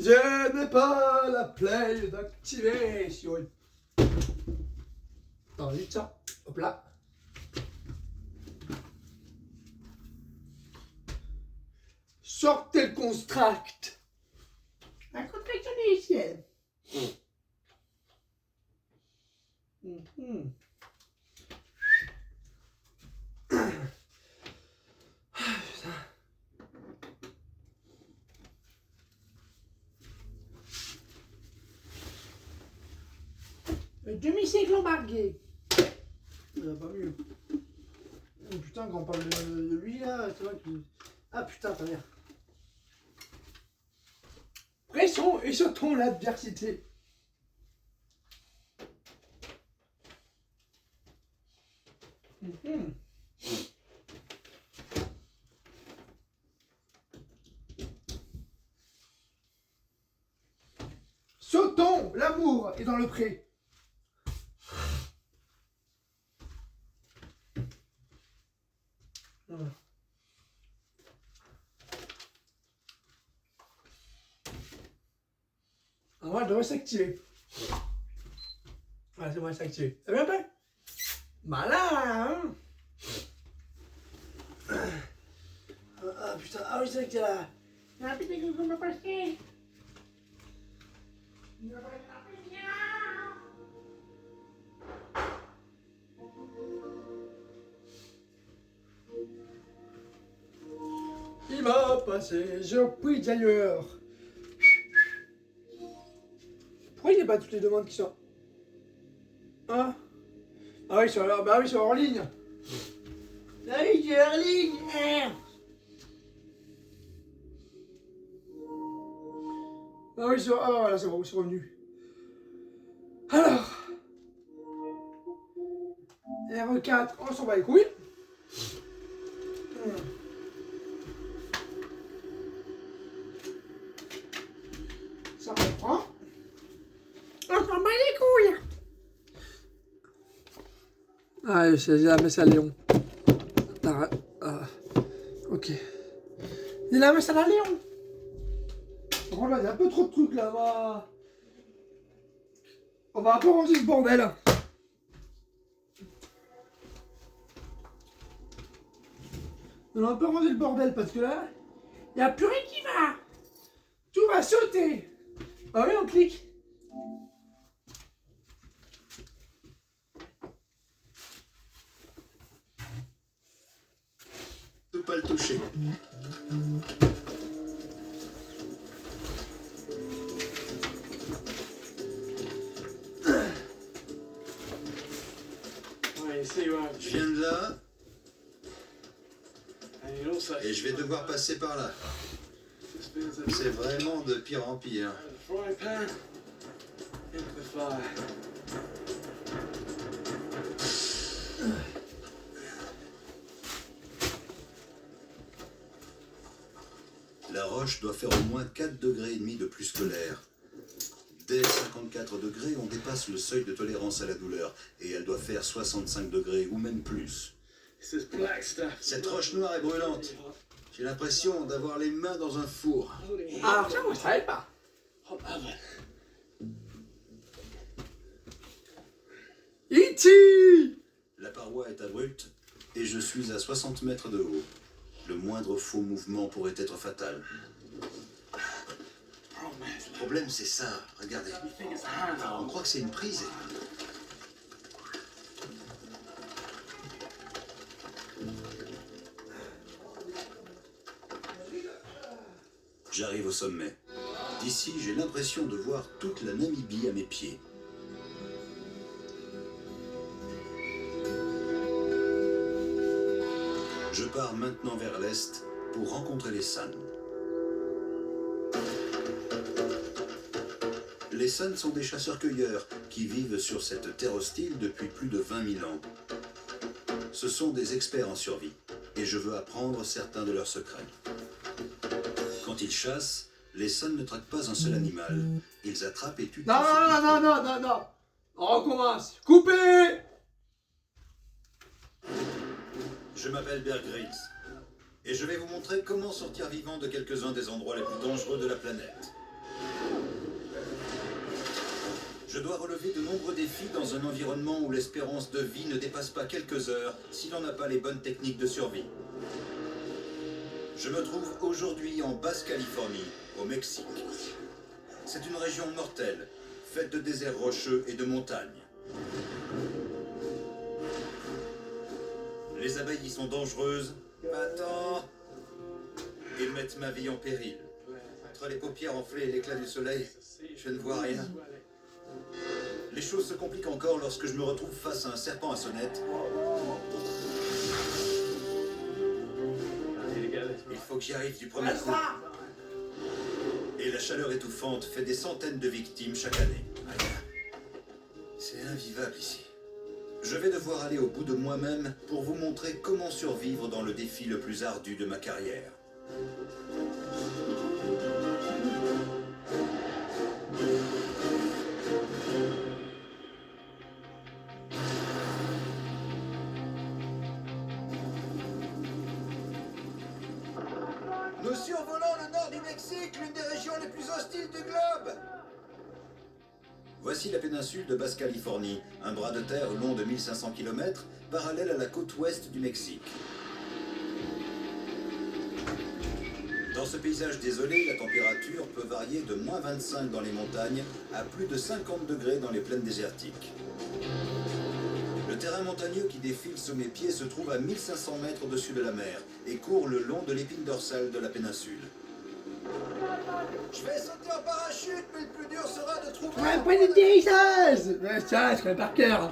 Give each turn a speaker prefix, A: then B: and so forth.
A: Je n'ai pas la play d'activation. Attends, vite ça. Hop là. Sortez le construct. Un construct logiciel. Demi-siècle embarqué. Ça va pas mieux. Oh, putain, quand on parle de lui là, c'est vrai que. Ah putain, t'as bien. Pressons et sautons l'adversité. Sautons, l'amour est dans le pré. Alors, elle devrait s'activer. Ouais, c'est vrai, s'activer. Ça vient pas? Malin, hein? Ah putain, ah oui, c'est vrai que t'es là. Ah putain, qu'est-ce qu'on m'a passé? Il m'a passé, j'ai repris d'ailleurs. Pourquoi il n'y a pas toutes les demandes qui sont... Hein? Ah oui, bah oui, c'est hors ligne. Ah oui, c'est hors ligne. Ah oui, c'est... Ah voilà, c'est bon, c'est revenu. Alors... R4, on s'en bat les couilles. Ça reprend. On s'en bat les couilles. Ah, j'ai la messe à Léon. Ok. Il a la messe à la Léon. Oh là, il y a un peu trop de trucs là-bas. On va un peu ranger ce bordel. On va un peu ranger le bordel parce que là, il n'y a plus rien qui va. Tout va sauter. Ah oui, on clique.
B: Ne pas le toucher. Je viens de là et je vais devoir passer par là. C'est vraiment de pire en pire. La roche doit faire au moins 4,5 degrés de plus que l'air. Dès 54 degrés, on dépasse le seuil de tolérance à la douleur et elle doit faire 65 degrés ou même plus. Cette roche noire est brûlante. J'ai l'impression d'avoir les mains dans un four.
A: Ah, ça, moi, je savais pas. E.T.
B: La paroi est abrupte et je suis à 60 mètres de haut. Le moindre faux mouvement pourrait être fatal. Le problème, c'est ça. Regardez. On croit que c'est une prise. J'arrive au sommet. D'ici, j'ai l'impression de voir toute la Namibie à mes pieds. Je pars maintenant vers l'est pour rencontrer les San. Les San sont des chasseurs-cueilleurs qui vivent sur cette terre hostile depuis plus de 20 000 ans. Ce sont des experts en survie et je veux apprendre certains de leurs secrets. Quand ils chassent, les San ne traquent pas un seul animal. Ils attrapent et tuent...
A: Non, non, non, non, non, non. On recommence. Coupez.
B: Je m'appelle Bear Grylls et je vais vous montrer comment sortir vivant de quelques-uns des endroits les plus dangereux de la planète. Je dois relever de nombreux défis dans un environnement où l'espérance de vie ne dépasse pas quelques heures si l'on n'a pas les bonnes techniques de survie. Je me trouve aujourd'hui en Basse-Californie, au Mexique. C'est une région mortelle, faite de déserts rocheux et de montagnes. Les abeilles y sont dangereuses, attends, et mettent ma vie en péril. Entre les paupières enflées et l'éclat du soleil, je ne vois rien. Les choses se compliquent encore lorsque je me retrouve face à un serpent à sonnette. Il faut que j'y arrive du premier coup. Et la chaleur étouffante fait des centaines de victimes chaque année. C'est invivable ici. Je vais devoir aller au bout de moi-même pour vous montrer comment survivre dans le défi le plus ardu de ma carrière. Nous survolons le nord du Mexique, l'une des régions les plus hostiles du globe. Voici la péninsule de Basse-Californie, un bras de terre long de 1500 km, parallèle à la côte ouest du Mexique. Dans ce paysage désolé, la température peut varier de moins 25 dans les montagnes à plus de 50 degrés dans les plaines désertiques. Le terrain montagneux qui défile sous mes pieds se trouve à 1500 mètres au-dessus de la mer et court le long de l'épine dorsale de la péninsule. Je vais sauter en parachute, mais le plus dur sera de trouver...
A: Ouais, point de Jesus! Ouais, ça, je connais par cœur.